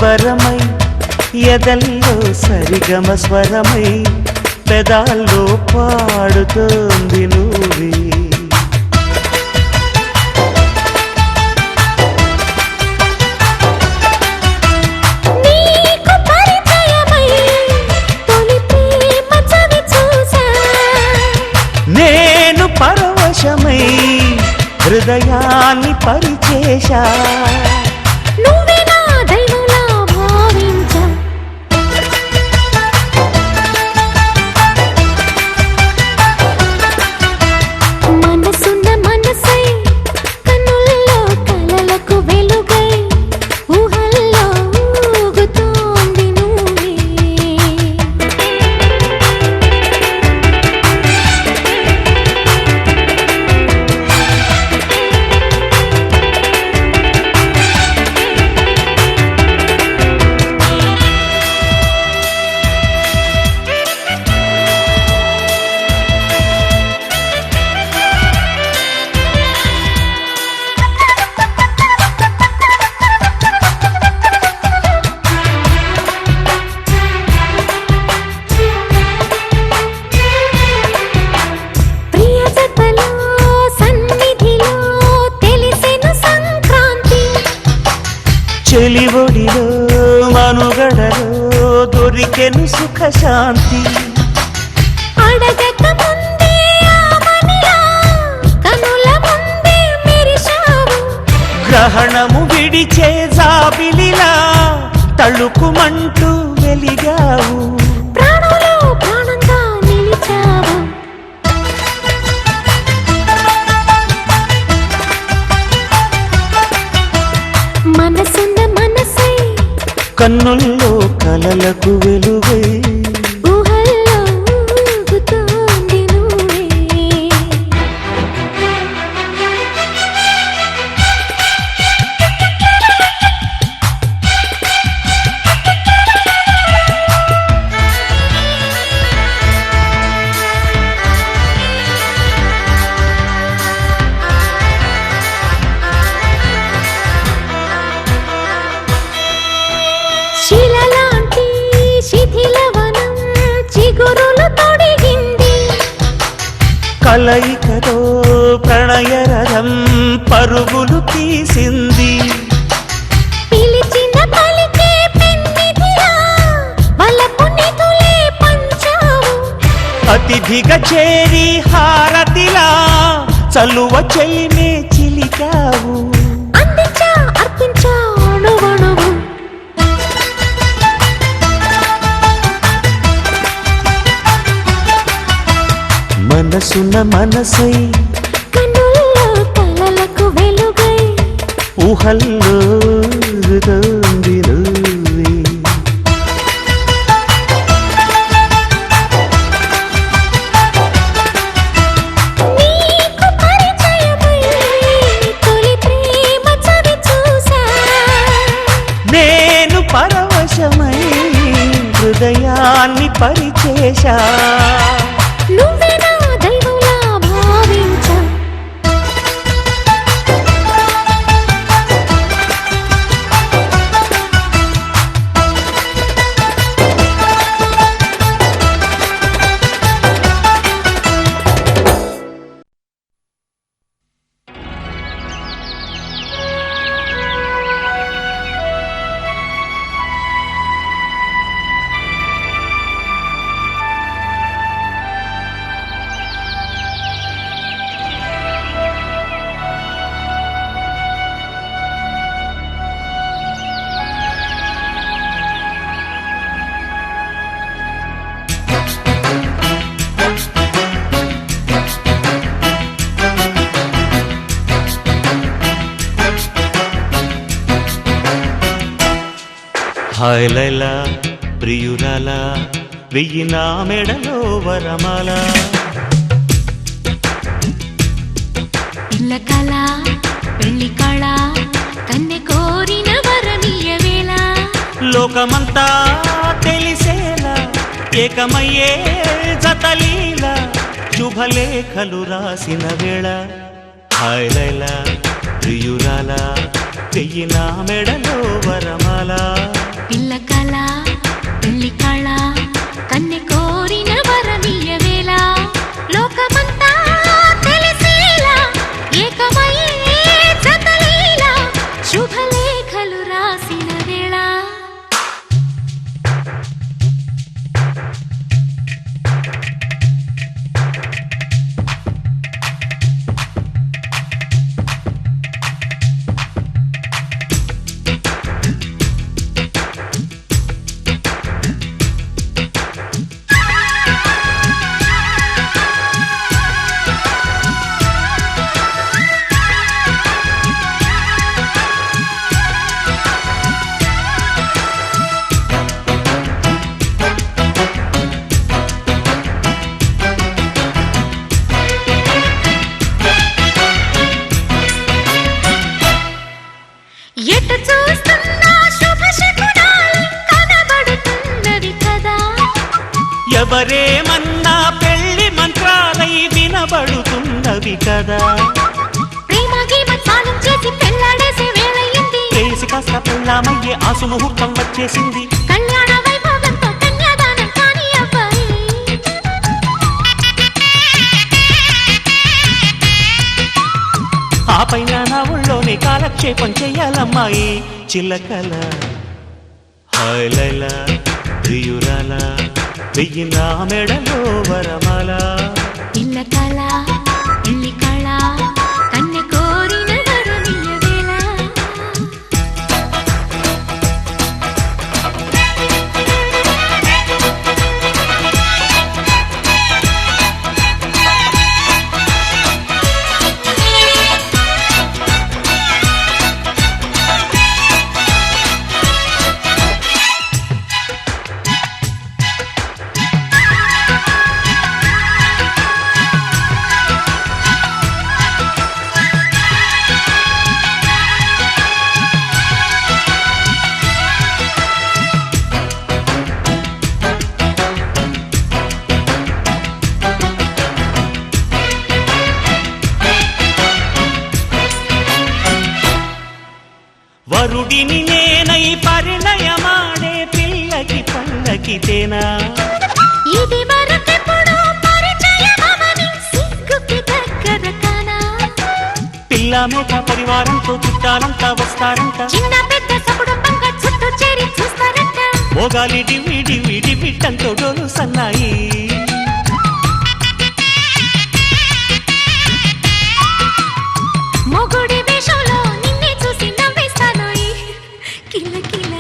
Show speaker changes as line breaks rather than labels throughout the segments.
వరమై ఎదల్లో సరిగమ స్వరమై పెదాల్లో పాడుతోంది నువ్వే నేను పరవశమై హృదయాన్ని పరిచేశా
నువ్వే నా దైవంలా భావించా మనసున్న మనసై కన్నుల్లో కలలకు వెలుగై ఊహల్లో ఊగుతోంది నువ్వే
చెలివొడిలో మనుగడలో దొరికెను సుఖ శాంతి
అడగక ముందే ఆమనిలా కనుల ముందే మెరిశావు
గ్రహణము విడిచే జాబిలిలా తళుకుమంటూ వెలిగావు
ప్రాణంలో ప్రాణంగా నిలిచావు మనసున్న మనసై
కన్నుల్లో కలలకు వెలుగై
ఊహల్లో ఊగుతోంది నువ్వే శిలలాంటి శిథిలవనం చిగురులు తొడిగింది
కలయికతో ప్రణయరథం పరుగులు తీసింది
పిలిచిన పలికే పెన్నిధిలా వలపు నిధులే పంచావు
అతిథిగా చేరి హారతిలా చలువ చెయ్యినే చిలికావు
అందించా అర్పించా అణువణువు
మనసున్న మనసై
కన్నుల్లో కలలకు వెలుగై
ఊహల్లో ఊగుతోంది నువ్వే
నీకు పరిచయమై తొలి ప్రేమ చవి చూసా
నేను పరవశమై హృదయాన్ని పరిచేశా
నువ్వే నా దైవంలా భావించా
హాయ్ లైలా ప్రియురాలా వెయ్యి నా మెడలో వరమాల
పిల్ల కళ పెళ్లి కళ కన్నె కోరిన వరమియ్యవేళ
లోకమంతా తెలిసేలా ఏకమయ్యే జతలీలా శుభలేఖలు రాసిన వేళ హాయ్ లైలా ప్రియురాలా వెయ్యి నా మెడలో వరమాల
పిల్ల కళ పెళ్లి కళ కన్నె కోరిన వరమియ వేళ లోకమంతా తెలిసేలా ఏకమయ్యే జతలీలా శుభలేఖలు రాసిన వేళ ఎటు చూస్తున్నా శుభ శకునాలు కనబడుతున్నవి కదా
ఎవరేమన్నా పెళ్లి మంత్రాలై వినబడుతున్నవి కదా
ప్రేమ గీమ చాలం చేసి పెళ్ళాడేసే వేళయింది
చేసి కాస్త పెళ్ళామయ్యే ఆసు ముహూర్తం వచ్చేసింది
కళ్యాణ వైభోగంతో కన్యాదానం కాని అబ్బాయి
ఆ పైన నా ఊళ్ళోనే కాలక్షేపం చెయ్యాలమ్మాయి చిల్లకల హాయ్ లైలా ప్రియురాల వెయ్యి నా మెడలో వరమాల
పిల్ల కళ పెళ్లి కళ కన్నె కోరిన వరమియ వేళ
వరుడిని నేనై పరిణయమాడే పిల్లకి పల్లకితేనా
ఇది వరకెప్పుడు పరిచయమని సిగ్గుకి దగ్గర కానా
పిల్ల మేక పరివారంతో చుట్టాలంతా వస్తారంట
చిన్న పెద్ద సకుటుంబంగా చుట్టూ చేరి చూస్తారంట
మోగాలి డివి డివి డివిట్టంతో డోలు సన్నాయి
మొగుడి వేషంలో నిన్నే చూసి నవ్వేస్తాను కిల కిల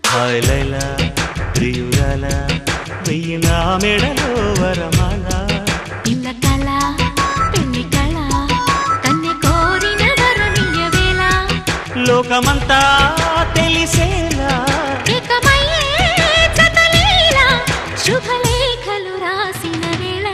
హాయ్ లైలా ప్రియురాల వెయ్యి నా మెడలో వరమాల
పిల్ల కళ పెళ్లి కళ కన్నె కోరిన వరమియ వేళ
లోకమంతా తెలిసేలా
ఏకమయ్యే జతలీలా శుభలేఖలు రాసిన వేళ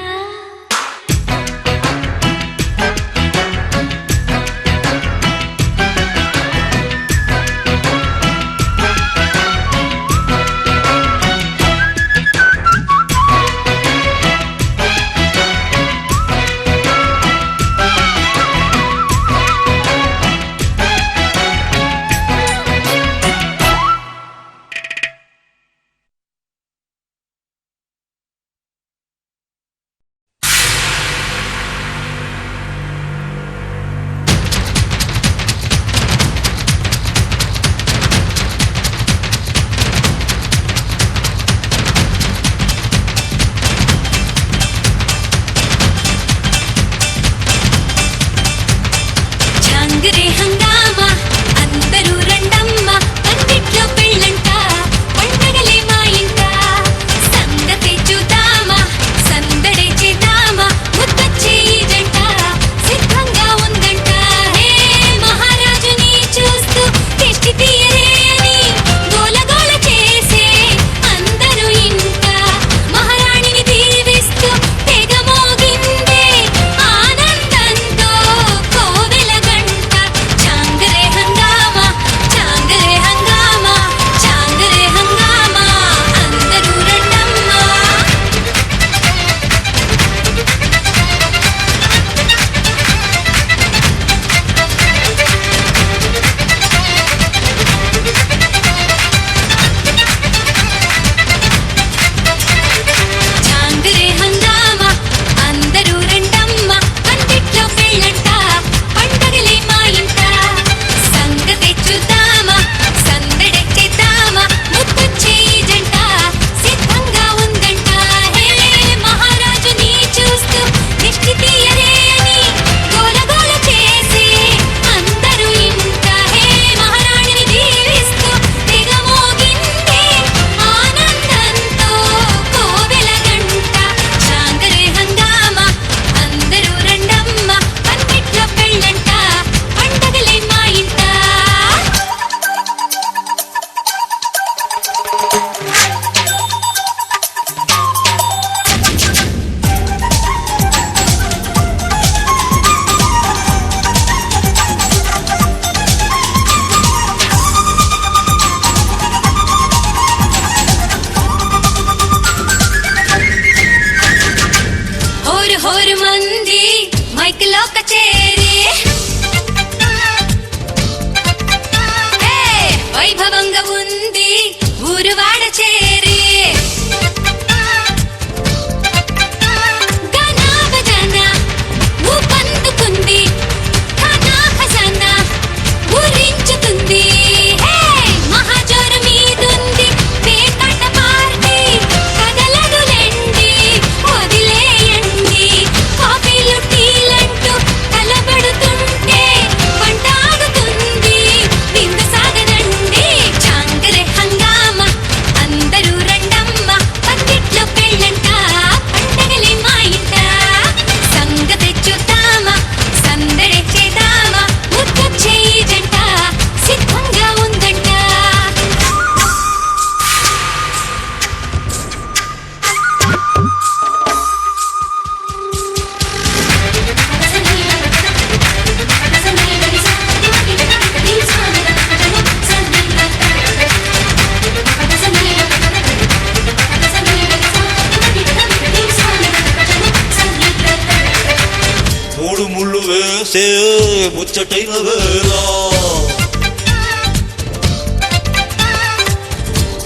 ముచ్చటైన వేళ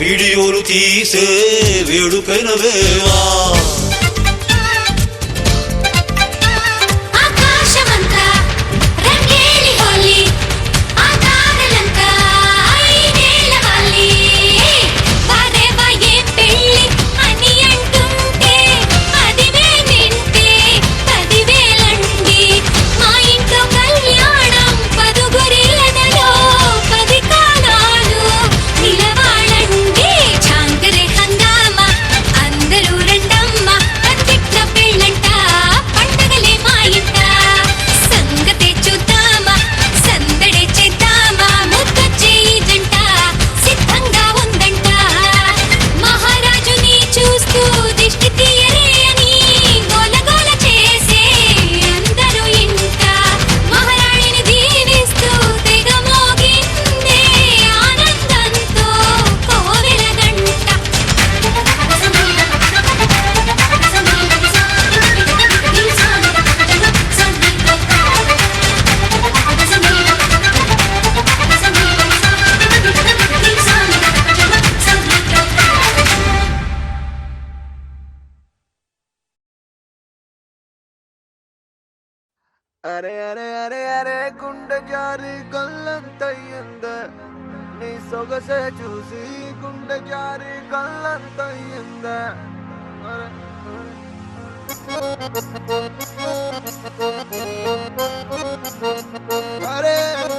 వీడియోలు తీసే వేడుకైన వేళ
ఆకాశమంతా రంగేలి హోలీ ఆ తారలంతా ఐదేళ్ల వాలి వారేవా ఏ పెళ్ళి అని అంటుంటే పదివే నింటే పదివేలండి మా ఇంట్లో కళ్యాణం పదుగురిళ్ళలో 10 కాలాలు నిలవాళండి చాంకరే హంగామా అందరూ రండమ్మ పందిట్ల పెళ్ళంట పండగలే మా ఇంట సంగతే చూద్దామా సందడే చేద్దామా ముద్దొచ్చే ఈ జంట సిద్ధంగా ఉందంట మహారాజుని చూస్తూ దిష్టి తీయరే అని గోలగోల చేసే అందరూ ఇంట మహారాణిని దీవిస్తూ తెగ మోగిందే ఆనందంతో కోవెల గంట
అరే అరే అరే అరే గుండె జారి కళ్ళంతయ్యింద నీ సొగసే చూసి గుండె జారి కళ్ళంతయ్యింద అరే అరే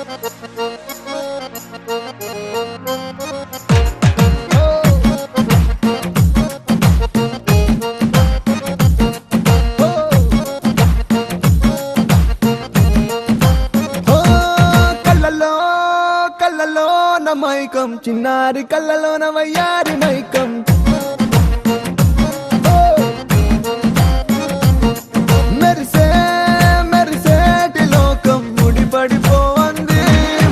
కళ్ళలోన మైకం చిన్నారి కళ్ళలోన వయ్యారి మైకం మెరిసే మెరిసేటి లోకం ముడిపడిపోవంది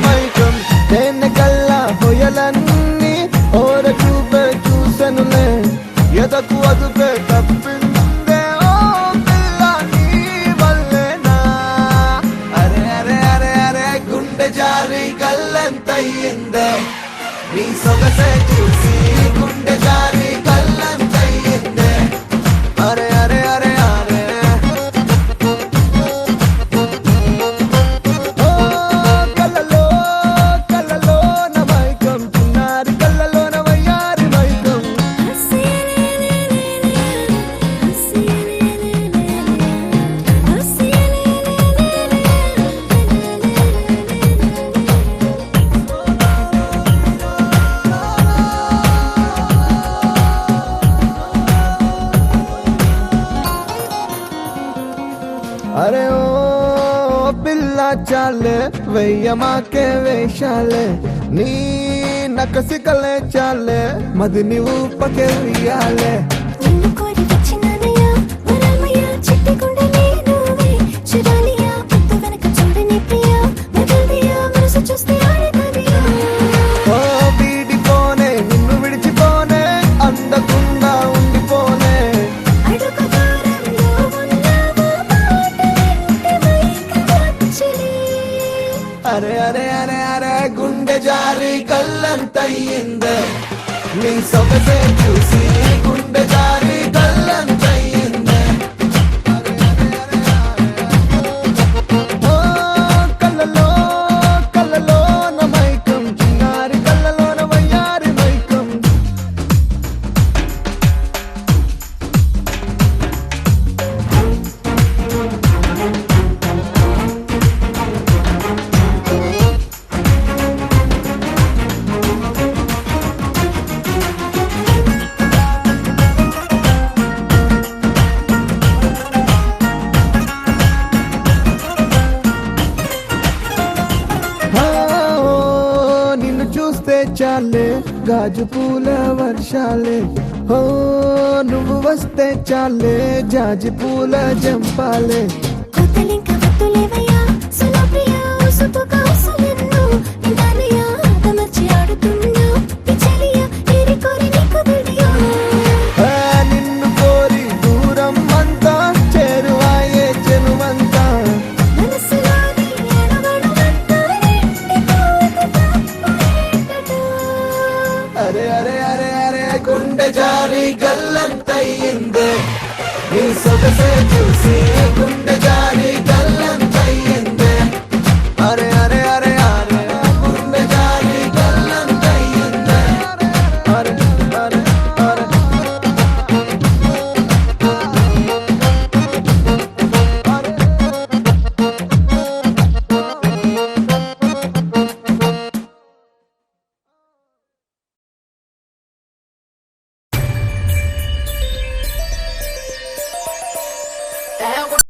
మైకం తేనె కళ్ళ హొయలన్నీ ఓర చూపే చూసెనులే ఎదకు అదుపే తప్పిందే ఓ పిల్ల నీ వల్లేనా అరే అరే అరే అరే గుండె జారి కళ్ళంతయ్యిందే నీ సొగసే చూసి గుండె జారి కళ్ళంతయ్యిందే అరే అరే అరే అరే ఓ కళ్ళలో కళ్ళలో నా మైకం చిన్నారి కళ్ళలోన వయ్యారి మైకం అరే ఓ పిల్ల చాలే వెయ్యమాకే వేషాలే నీ నకసికలే చాలే మది నీవు పకే ఉయ్యాలే
నిన్ను కోరి వచ్చినానయ్యా వరాలయ్యా చిట్టి గుండె నువ్వే చూడాలియా పుట్టు వెనక చూడని ప్రియా మెదల్దియా మనసు చూస్తే ఆడేదనియా
ఓ వీడిపోనే నిన్ను విడిచిపోనే అందకుండా ఉండిపోనే
అడుగు దూరంలో ఉన్నావా మాట వింటే వైకవచ్చలే
అరే అరే అరే అరే గుండె జారి కళ్ళంతయ్యిందే నీ సొగసే చూసి గుండె జారి కళ్ళంతయ్యిందే అరే అరే అరే అరే ఓ కళ్ళలో కళ్ళలో నా మైకం చిన్నారి కళ్ళలోన వయ్యారి మైకం నిన్ను చూస్తే చాలే గాజు పూల వర్షాలే ఓ నువ్వు వస్తే చాలే జాజి పూల జంపాలే
కొత్తలింక వద్దులేవయ్యా సులభ్రియా ఉసుపు కౌసలెన్నో నిదానయ్యా ఆటమర్చి ఆడుతున్నా పిచ్చలియా ఏరి కోరి నీకు దుడియా
నిన్ను కోరి దూరం అంతా చేరువాయే చెనువంతా
మనసులోని ఎడమ
అరే అరే అరే అరే గుండె జారి గల్లంతయిందే నీ సొగసే చూసి గుండె జారి